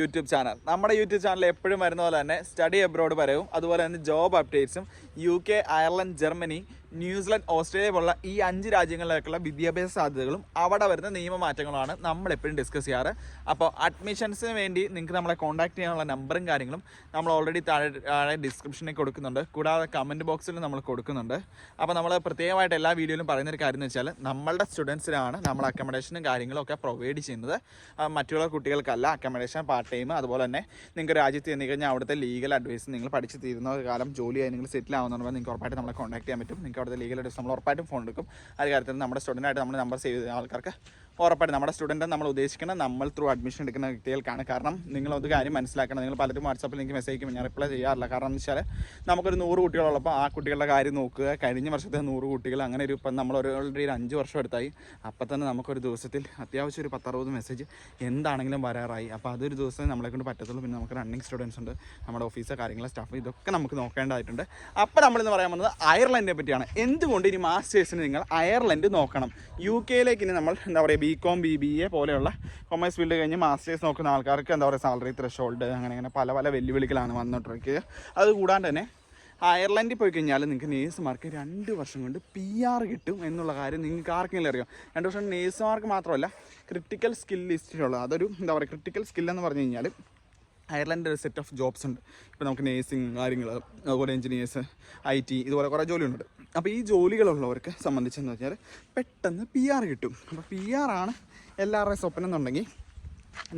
YouTube channel. നമ്മുടെ YouTube channel എപ്പോഴും വരുന്ന പോലെ തന്നെ സ്റ്റഡി അബ്രോഡ് പറയും, അതുപോലെ തന്നെ ജോബ് അപ്ഡേറ്റ്സും UK, Ireland, Germany, New Zealand, Australia പോലുള്ള ഈ 5 രാജ്യങ്ങളിലേക്കുള്ള വിദ്യാഭ്യാസ സാധ്യതകളും അവിടെ വരുന്ന നിയമമാറ്റങ്ങളുമാണ് നമ്മളെപ്പോഴും ഡിസ്കസ് ചെയ്യാറ്. അപ്പോൾ അഡ്മിഷൻസിന് വേണ്ടി നിങ്ങൾക്ക് നമ്മളെ കോൺടാക്ട് ചെയ്യാനുള്ള നമ്പറും കാര്യങ്ങളും നമ്മൾ ഓൾറെഡി താഴെ ഡിസ്ക്രിപ്ഷനിൽ കൊടുക്കുന്നുണ്ട്, കൂടാതെ കമൻറ്റ് ബോക്സിൽ നമ്മൾ കൊടുക്കുന്നുണ്ട്. അപ്പോൾ നമ്മൾ പ്രത്യേകമായിട്ട് എല്ലാ വീഡിയോയിലും പറയുന്നൊരു കാര്യം എന്ന് വെച്ചാൽ നമ്മളുടെ സ്റ്റുഡൻസിനാണ് നമ്മൾ അക്കോമഡേഷനും കാര്യങ്ങളും ഒക്കെ പ്രൊവൈഡ് ചെയ്യുന്നത്. മറ്റുള്ള കുട്ടികൾക്കല്ല അക്കോമഡേഷൻ, പാർട്ട് ടൈം, അതുപോലെ തന്നെ നിങ്ങൾക്ക് രാജ്യത്ത് ചെന്ന് കഴിഞ്ഞാൽ അവിടുത്തെ ലീഗൽ അഡ്വൈസ് നിങ്ങൾ പഠിച്ച് തീരുന്ന കാലം ജോലിയായി നിങ്ങൾ സെറ്റിൽ ആവുന്നുണ്ടെങ്കിൽ നിങ്ങൾക്ക് ഉറപ്പായിട്ട് നമ്മളെ കോൺടാക്ട് ചെയ്യാൻ പറ്റും. നിങ്ങൾക്ക് അവിടുത്തെ ലീഗൽ അഡ്വൈസ് നമ്മൾ ഉറപ്പായിട്ടും ഫോൺ എടുക്കും. അത് കാര്യത്തിൽ നമ്മുടെ സ്റ്റുഡൻ്റായിട്ട് നമ്മൾ നമ്പർ സേവ് ചെയ്യുന്ന ആൾക്കാർക്ക് ഉറപ്പായിട്ട് നമ്മുടെ സ്റ്റുഡൻറ്റ് നമ്മൾ ഉദ്ദേശിക്കുന്നത് നമ്മൾ ത്രൂ അഡ്മിഷൻ എടുക്കുന്ന വ്യക്തികൾക്കാണ്. കാരണം നിങ്ങളൊരു കാര്യം മനസ്സിലാക്കണം, നിങ്ങൾ പലരും വാട്സാപ്പിൽ എനിക്ക് മെസ്സേജ് അയക്കുമ്പോൾ ഞാൻ റിപ്ലൈ ചെയ്യാറില്ല. കാരണം എന്ന് വെച്ചാൽ നമുക്കൊരു 100 കുട്ടികളുള്ളപ്പോൾ ആ കുട്ടികളുടെ കാര്യം നോക്കുക. കഴിഞ്ഞ വർഷത്തെ 100 കുട്ടികൾ അങ്ങനെ ഒരു ഇപ്പം നമ്മൾ ഓൾറെഡി 5 വർഷം എടുത്തായി. അപ്പം തന്നെ നമുക്കൊരു ദിവസത്തിൽ അത്യാവശ്യം ഒരു 10-60 മെസ്സേജ് എന്താണെങ്കിലും വരാറായി. അപ്പോൾ അതൊരു ദിവസം നമ്മളെ കൊണ്ട് പറ്റത്തുള്ളൂ. പിന്നെ നമുക്ക് റണ്ണിങ് സ്റ്റുഡൻസ് ഉണ്ട്, നമ്മുടെ ഓഫീസ് കാര്യങ്ങൾ, സ്റ്റാഫ്, ഇതൊക്കെ നമുക്ക് നോക്കേണ്ടതായിട്ടുണ്ട്. അപ്പോൾ നമ്മളിന്ന് പറയാൻ വന്നത് അയർലൻഡിനെ പറ്റിയാണ്. എന്തുകൊണ്ട് ഇനി മാസ്റ്റേഴ്സിന് നിങ്ങൾ അയർലൻഡ് നോക്കണം? UK-ലേക്ക് ഇനി നമ്മൾ എന്താ പറയുക, BCom, BBA പോലെയുള്ള കൊമേഴ്സ് ഫീൽഡ് കഴിഞ്ഞ് മാസ്റ്റേഴ്സ് നോക്കുന്ന ആൾക്കാർക്ക് എന്താ പറയുക, സാലറി ത്രെഷോൾഡ് അങ്ങനെ പല വെല്ലുവിളികളാണ് വന്നിട്ടിരിക്കുക. അതുകൂടാണ്ട് തന്നെ അയർലൻഡിൽ പോയി കഴിഞ്ഞാൽ നിങ്ങൾക്ക് നേഴ്സുമാർക്ക് 2 വർഷം കൊണ്ട് PR കിട്ടും എന്നുള്ള കാര്യം നിങ്ങൾക്ക് ആർക്കെങ്കിലും അറിയാം. 2 വർഷം നേഴ്സുമാർക്ക് മാത്രമല്ല, ക്രിട്ടിക്കൽ സ്കിൽ ലിസ്റ്റിലുള്ള അതൊരു എന്താ പറയുക, ക്രിട്ടിക്കൽ സ്കില്ലെന്ന് പറഞ്ഞു കഴിഞ്ഞാൽ അയർലൻഡിൽ ഒരു സെറ്റ് ഓഫ് ജോബ്സ് ഉണ്ട്. ഇപ്പോൾ നമുക്ക് നേഴ്സിങ് കാര്യങ്ങൾ, അതുപോലെ എഞ്ചിനീയേഴ്സ്, IT, ഇതുപോലെ കുറേ ജോലിയുണ്ട്. അപ്പോൾ ഈ ജോലികളുള്ളവർക്ക് സംബന്ധിച്ചെന്ന് വെച്ചാൽ പെട്ടെന്ന് PR കിട്ടും. അപ്പോൾ PR ആണ് എല്ലാവരുടെയും സ്വപ്നം എന്നുണ്ടെങ്കിൽ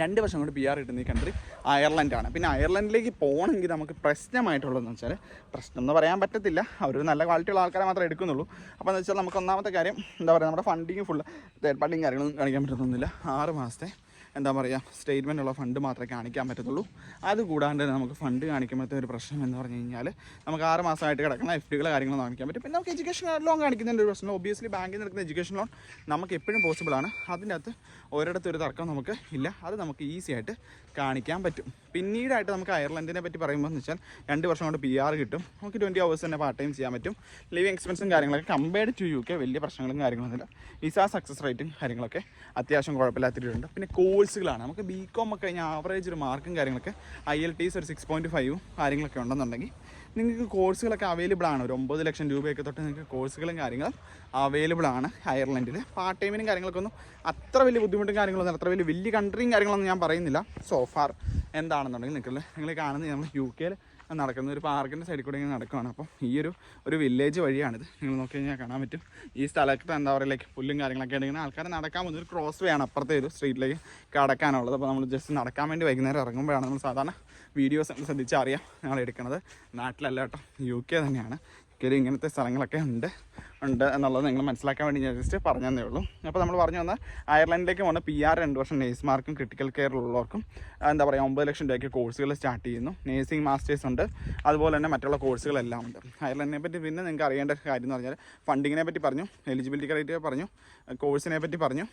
2 വർഷം കൊണ്ട് PR കിട്ടുന്ന ഈ കൺട്രി അയർലൻഡാണ്. പിന്നെ അയർലൻഡിലേക്ക് പോകണമെങ്കിൽ നമുക്ക് പ്രശ്നമായിട്ടുള്ളതെന്ന് വെച്ചാൽ, പ്രശ്നം എന്ന് പറയാൻ പറ്റത്തില്ല, അവർ നല്ല ക്വാളിറ്റിയുള്ള ആൾക്കാരെ മാത്രമേ എടുക്കുന്നുള്ളൂ. അപ്പോൾ എന്ന് വെച്ചാൽ നമുക്ക് ഒന്നാമത്തെ കാര്യം എന്താ പറയുക, നമ്മുടെ ഫണ്ടിങ് ഫുള്ള് തേർഡ് ഫണ്ടിങ് കാര്യങ്ങളൊന്നും കാണിക്കാൻ പറ്റുന്നില്ല. 6 മാസത്തെ എന്താ പറയുക സ്റ്റേറ്റ്മെൻ്റ് ഉള്ള ഫണ്ട് മാത്രമേ കാണിക്കാൻ പറ്റത്തുള്ളൂ. അതുകൂടാണ്ട് നമുക്ക് ഫണ്ട് കാണിക്കുമ്പോഴത്തെ ഒരു പ്രശ്നം എന്ന് പറഞ്ഞു കഴിഞ്ഞാൽ നമുക്ക് 6 മാസമായിട്ട് കിടക്കുന്ന FDകൾ കാര്യങ്ങളൊന്നും കാണിക്കാൻ പറ്റും. പിന്നെ നമുക്ക് എഡ്യൂക്കേഷൻ ലോൺ കാണിക്കുന്നതിൻ്റെ ഒരു പ്രശ്നം, ഒബ്വിയസ്ലി ബാങ്കിൽ നിന്ന് എടുക്കുന്ന എഡ്യൂക്കേഷൻ ലോൺ നമുക്ക് എപ്പോഴും പോസിബിളാണ്. അതിൻ്റെ അകത്ത് ഒരിടത്ത് ഒരു തർക്കം നമുക്ക് ഇല്ല, അത് നമുക്ക് ഈസി ആയിട്ട് കാണിക്കാൻ പറ്റും. പിന്നീടായിട്ട് നമുക്ക് അയർലൻഡിനെ പറ്റി പറയുമ്പോൾ എന്ന് വെച്ചാൽ 2 വർഷം കൊണ്ട് PR കിട്ടും. നമുക്ക് 20 hours തന്നെ പാർട്ട് ടൈം ചെയ്യാൻ പറ്റും. ലിവിങ് എക്സ്പെൻസും കാര്യങ്ങളൊക്കെ കമ്പയർഡ് ടു UK വലിയ പ്രശ്നങ്ങളും കാര്യങ്ങളൊന്നുമില്ല. വിസ സക്സസ് റേറ്റും കാര്യങ്ങളൊക്കെ അത്യാവശ്യം കുഴപ്പമില്ലാത്തിട്ടുണ്ട്. പിന്നെ കോഴ്സുകളാണ്, നമുക്ക് BCom ഒക്കെ കഴിഞ്ഞാൽ ആവറേജ് ഒരു മാർക്കും കാര്യങ്ങളൊക്കെ IELTS ഒരു 6.5 കാര്യങ്ങളൊക്കെ ഉണ്ടെന്നുണ്ടെങ്കിൽ നിങ്ങൾക്ക് കോഴ്സുകളൊക്കെ അവൈലബിൾ ആണ്. ഒരു 9 ലക്ഷം രൂപയൊക്കെ തൊട്ട് നിങ്ങൾക്ക് കോഴ്സുകളും കാര്യങ്ങളും അവൈലബിൾ ആണ് അയർലൻഡിൽ. പാർട്ട് ടൈമിനും കാര്യങ്ങളൊക്കെ ഒന്നും അത്ര വലിയ ബുദ്ധിമുട്ടും കാര്യങ്ങളൊന്നും, അത്ര വലിയ കൺട്രിയും കാര്യങ്ങളൊന്നും ഞാൻ പറയുന്നില്ല. സോഫാർ എന്താണെന്നുണ്ടെങ്കിൽ നിങ്ങൾ കാണുന്നത് നമ്മൾ UK-യിൽ നടക്കുന്ന ഒരു പാർക്കിൻ്റെ സൈഡിൽ കൂടെ ഇങ്ങനെ നടക്കുകയാണ്. അപ്പം ഈ ഒരു വില്ലേജ് വഴിയാണിത്. നിങ്ങൾ നോക്കി കഴിഞ്ഞാൽ കാണാൻ പറ്റും. ഈ സ്ഥലത്ത് എന്താ പറയുക, ലൈക്ക് പുല്ലും കാര്യങ്ങളൊക്കെ ഉണ്ടെങ്കിൽ ആൾക്കാർ നടക്കാൻ പോകുന്ന ഒരു ക്രോസ് വേ ആണ് അപ്പുറത്തെ ഒരു സ്ട്രീറ്റിലേക്ക് കടക്കാനുള്ളത്. അപ്പോൾ നമ്മൾ ജസ്റ്റ് നടക്കാൻ വേണ്ടി വൈകുന്നേരം ഇറങ്ങുമ്പോഴാണ് നമ്മൾ സാധാരണ വീഡിയോസ് ശ്രദ്ധിച്ചറിയാം ഞങ്ങൾ എടുക്കുന്നത്. നാട്ടിലല്ല കേട്ടോ, UK തന്നെയാണ്. UK ഇങ്ങനത്തെ സ്ഥലങ്ങളൊക്കെ ഉണ്ട് എന്നുള്ളത് നിങ്ങൾ മനസ്സിലാക്കാൻ വേണ്ടി ഞാൻ ജസ്റ്റ് പറഞ്ഞു തന്നേ ഉള്ളൂ. അപ്പോൾ നമ്മൾ പറഞ്ഞു വന്നാൽ അയർലൻഡിലേക്ക് പോകുന്ന PR 2 വർഷം നേഴ്സുമാർക്കും ക്രിട്ടിക്കൽ കെയറിലുള്ളവർക്കും എന്താ പറയുക 9 ലക്ഷം രൂപയ്ക്ക് കോഴ്സുകൾ സ്റ്റാർട്ട് ചെയ്യുന്നു. നേഴ്സിംഗ് മാസ്റ്റേഴ്സ് ഉണ്ട്, അതുപോലെ തന്നെ മറ്റുള്ള കോഴ്സുകളെല്ലാം ഉണ്ട്. അയർലൻഡിനെ പറ്റി പിന്നെ നിങ്ങൾക്ക് അറിയേണ്ട കാര്യം എന്ന് പറഞ്ഞാൽ ഫണ്ടിങ്ങിനെ പറ്റി പറഞ്ഞു, എലിജിബിലിറ്റി ക്രൈറ്റീരിയ പറഞ്ഞു, കോഴ്സിനെ പറ്റി പറഞ്ഞു,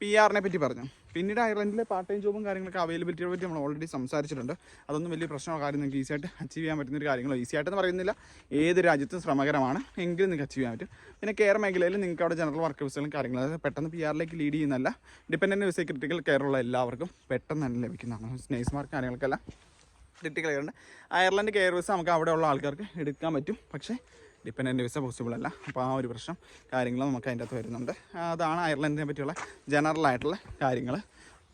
PR-നെ പറ്റി പറഞ്ഞു. പിന്നീട് അയർലൻഡിലെ പാർട്ട് ടൈം ജോബും കാര്യങ്ങളൊക്കെ അവൈലബിലിറ്റിയെ പറ്റി നമ്മൾ ഓൾറെഡി സംസാരിച്ചിട്ടുണ്ട്. അതൊന്നും വലിയ പ്രശ്നമോ കാര്യം നിങ്ങൾക്ക് ഈസി ആയിട്ട് അച്ചീവ് ചെയ്യാൻ പറ്റുന്നൊരു കാര്യങ്ങളോ, ഈസി ആയിട്ടെന്ന് പറയുന്നില്ല, ഏത് രാജ്യത്തും ശ്രമകരമാണ്, എങ്കിലും നിങ്ങൾക്ക് അച്ചീവ് ചെയ്യാൻ പറ്റും. പിന്നെ കെയർ മേഖലയിൽ നിങ്ങൾക്ക് അവിടെ ജനറൽ വർക്ക് വിസകളും കാര്യങ്ങളും, അതായത് പെട്ടെന്ന് PR-ലേക്ക് ലീഡ് ചെയ്യുന്നല്ല, ഡിപ്പെൻഡൻറ്റ് വിസ ക്രിട്ടിക്കൽ കെയറുള്ള എല്ലാവർക്കും പെട്ടെന്ന് തന്നെ ലഭിക്കുന്നതാണ്. നേഴ്സുമാർക്ക് കാര്യങ്ങൾക്കെല്ലാം ക്രിട്ടിക്കൽ കെയറുണ്ട്. അയർലൻഡ് കെയർ വിസ നമുക്ക് അവിടെയുള്ള ആൾക്കാർക്ക് എടുക്കാൻ പറ്റും, പക്ഷേ ഡിപ്പെൻഡൻറ്റ് വിസ പോസിബിൾ അല്ല. അപ്പോൾ ആ ഒരു പ്രശ്നം കാര്യങ്ങൾ നമുക്ക് അതിൻ്റെ അകത്ത് വരുന്നുണ്ട്. അതാണ് അയർലൻഡിനെ പറ്റിയുള്ള ജനറലായിട്ടുള്ള കാര്യങ്ങൾ.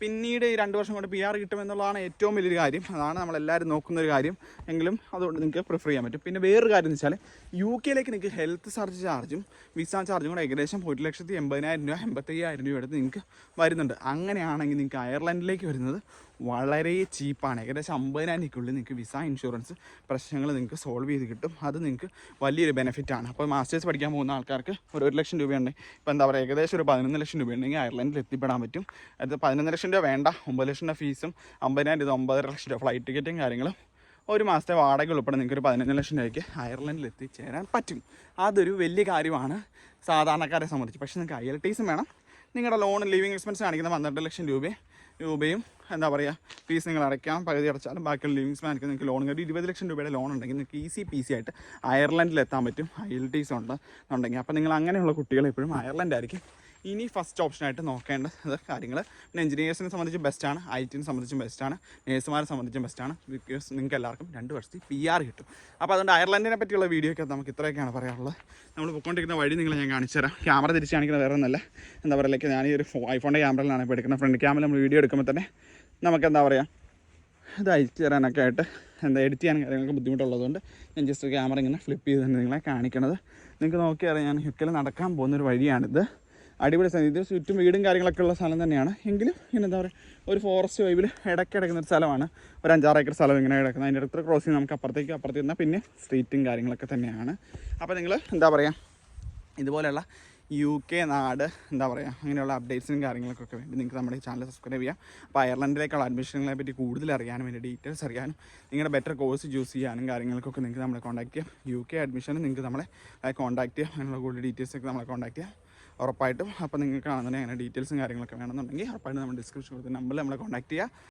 പിന്നീട് ഈ 2 വർഷം കൊണ്ട് PR കിട്ടുമെന്നുള്ളതാണ് ഏറ്റവും വലിയൊരു കാര്യം. അതാണ് നമ്മളെല്ലാവരും നോക്കുന്നൊരു കാര്യം. എങ്കിലും അതുകൊണ്ട് നിങ്ങൾക്ക് പ്രിഫർ ചെയ്യാൻ പറ്റും. പിന്നെ വേറൊരു കാര്യം എന്ന് വെച്ചാൽ UK-ലേക്ക് നിങ്ങൾക്ക് ഹെൽത്ത് ചാർജും വിസ ചാർജും കൂടെ ഏകദേശം 1,80,000 രൂപ 85,000 രൂപ എടുത്ത് നിങ്ങൾക്ക് വരുന്നുണ്ട്. അങ്ങനെയാണെങ്കിൽ നിങ്ങൾക്ക് അയർലൻഡിലേക്ക് വരുന്നത് വളരെ ചീപ്പാണ്. ഏകദേശം 50,000-ക്കുള്ളിൽ നിങ്ങൾക്ക് വിസ ഇൻഷുറൻസ് പ്രശ്നങ്ങൾ നിങ്ങൾക്ക് സോൾവ് ചെയ്ത് കിട്ടും. അത് നിങ്ങൾക്ക് വലിയൊരു ബെനിഫിറ്റാണ്. അപ്പോൾ മാസ്റ്റേഴ്സ് പഠിക്കാൻ പോകുന്ന ആൾക്കാർക്ക് ഒരു 1 ലക്ഷം രൂപയുണ്ടെങ്കിൽ, ഇപ്പോൾ എന്താ പറയുക, ഏകദേശം ഒരു 11 ലക്ഷം രൂപയുണ്ടെങ്കിൽ അയർലൻഡിൽ എത്തിപ്പെടാൻ പറ്റും. അത് 11 ലക്ഷം രൂപ വേണ്ട, 9 ലക്ഷം രൂപ ഫീസും 50,000 രൂപ 9.5 ലക്ഷം രൂപ ഫ്ലൈറ്റ് ടിക്കറ്റും കാര്യങ്ങളും, ഒരു മാസത്തെ വാടക ഉൾപ്പെടെ നിങ്ങൾക്ക് ഒരു 15 ലക്ഷം രൂപയ്ക്ക് അയർലൻഡിൽ എത്തിച്ചേരാൻ പറ്റും. അതൊരു വലിയ കാര്യമാണ് സാധാരണക്കാരെ സംബന്ധിച്ച്. പക്ഷേ നിങ്ങൾക്ക് IELTS വേണം. നിങ്ങളുടെ ലോൺ ലിവിങ് എക്സ്പെൻസ് കാണിക്കുന്ന 12 ലക്ഷം രൂപയും എന്താ പറയുക ഫീസ് നിങ്ങൾ അടയ്ക്കാം. പകുതി അടച്ചാലും ബാക്കിയുള്ള ലിവിങ് എക്സ്പെൻസ് നിങ്ങൾക്ക് ലോൺ ഒരു 20 ലക്ഷം രൂപയുടെ ലോൺ ഉണ്ടെങ്കിൽ നിങ്ങൾക്ക് ഈസി പീസി ആയിട്ട് അയർലൻഡിൽ എത്താൻ പറ്റും. IELTS ഉണ്ടെന്നുണ്ടെങ്കിൽ. അപ്പോൾ നിങ്ങൾ അങ്ങനെയുള്ള കുട്ടികൾ എപ്പോഴും അയർലൻഡായിരിക്കും ഇനി ഫസ്റ്റ് ഓപ്ഷനായിട്ട് നോക്കേണ്ടത് കാര്യങ്ങൾ പിന്നെ എഞ്ചിനീയേഴ്സിനെ സംബന്ധിച്ച് ബെസ്റ്റാണ്, IT സംബന്ധിച്ചും ബെസ്റ്റാണ്, നേഴ്സുമാരെ സംബന്ധിച്ചും ബെസ്റ്റാണ്. ബിക്കോസ് നിങ്ങൾക്ക് എല്ലാവർക്കും 2 വർഷത്തിൽ PR കിട്ടും. അപ്പോൾ അതുകൊണ്ട് അയർലൻഡിനെ പറ്റിയുള്ള വീഡിയോ ഒക്കെ നമുക്ക് ഇത്രയൊക്കെയാണ് പറയാനുള്ളത്. നമ്മൾ പോയിക്കൊണ്ടിരിക്കുന്ന വഴി നിങ്ങളെ ഞാൻ കാണിച്ചു തരാം. ക്യാമറ തിരിച്ച് കാണിക്കുന്നത് വേറെ ഒന്നല്ല, എന്താ പറയുക, ഞാൻ ഈ ഒരു ഐഫോണിൻ്റെ ക്യാമറയിലാണ് ഇപ്പോൾ എടുക്കുന്നത്. ഫ്രണ്ട് ക്യാമറ നമ്മൾ വീഡിയോ എടുക്കുമ്പോൾ തന്നെ നമുക്ക് എന്താ പറയുക, ഇത് അയച്ചു തരാനൊക്കെ ആയിട്ട് എഡിറ്റ് ചെയ്യാൻ കാര്യങ്ങൾക്ക് ബുദ്ധിമുട്ടുള്ളതുകൊണ്ട് ഞാൻ ജസ്റ്റ് ക്യാമറ ഇങ്ങനെ ഫ്ലിപ്പ് ചെയ്ത് തന്നെ നിങ്ങളെ കാണിക്കണത്. നിങ്ങൾക്ക് നോക്കിയറിയാം, ഞാൻ യുക്കെയിൽ നടക്കാൻ പോകുന്നൊരു വഴിയാണിത്. അടിപൊളി സ്ഥലം. ഇത് ചുറ്റും വീടും കാര്യങ്ങളൊക്കെ ഉള്ള സ്ഥലം തന്നെയാണ്, എങ്കിലും ഇങ്ങനെ എന്താ പറയുക, ഒരു ഫോറസ്റ്റ് വൈബിൽ ഇടയ്ക്കിടക്കുന്നൊരു സ്ഥലമാണ്. ഒരു 5-6 ഏക്കർ സ്ഥലം ഇങ്ങനെ കിടക്കുന്നത്. അതിൻ്റെ അടുത്ത് ക്രോസ് ചെയ്ത് നമുക്ക് അപ്പുറത്ത് നിന്നാൽ പിന്നെ സ്ട്രീറ്റും കാര്യങ്ങളൊക്കെ തന്നെയാണ്. അപ്പോൾ നിങ്ങൾ എന്താ പറയുക, ഇതുപോലെയുള്ള UK നാട് എന്താ പറയുക, അങ്ങനെയുള്ള അപ്ഡേറ്റ്സിനും കാര്യങ്ങൾക്കൊക്കെ വേണ്ടി നിങ്ങൾക്ക് നമ്മുടെ ഈ ചാനൽ സബ്സ്ക്രൈബ് ചെയ്യാം. അപ്പോൾ അയർലൻഡിലേക്കുള്ള അഡ്മിഷനുകളെ പറ്റി കൂടുതൽ അറിയാനും അതിൻ്റെ ഡീറ്റെയിൽസ് അറിയാനും നിങ്ങളുടെ ബെറ്റർ കോഴ്സ് ചൂസ് ചെയ്യാനും കാര്യങ്ങൾക്കൊക്കെ നിങ്ങൾക്ക് നമ്മളെ കോൺടാക്ട് ചെയ്യാം. UK അഡ്മിഷന് നിങ്ങൾക്ക് നമ്മളെ കോൺടാക്ട് ചെയ്യാം. അങ്ങനെയുള്ള കൂടുതൽ ഡീറ്റെയിൽസൊക്കെ നമ്മളെ കോൺടാക്ട് ചെയ്യാം ഉറപ്പായിട്ടും. അപ്പോൾ നിങ്ങൾക്ക് കാണുന്നതിന് അങ്ങനെ ഡീറ്റെയിൽസും കാര്യങ്ങളൊക്കെ വേണമെന്നുണ്ടെങ്കിൽ ഉറപ്പായിട്ടും നമ്മൾ ഡിസ്ക്രിപ്ഷൻ കൊടുത്ത നമ്പറിൽ നമ്മളെ കോൺടാക്ട് ചെയ്യുക.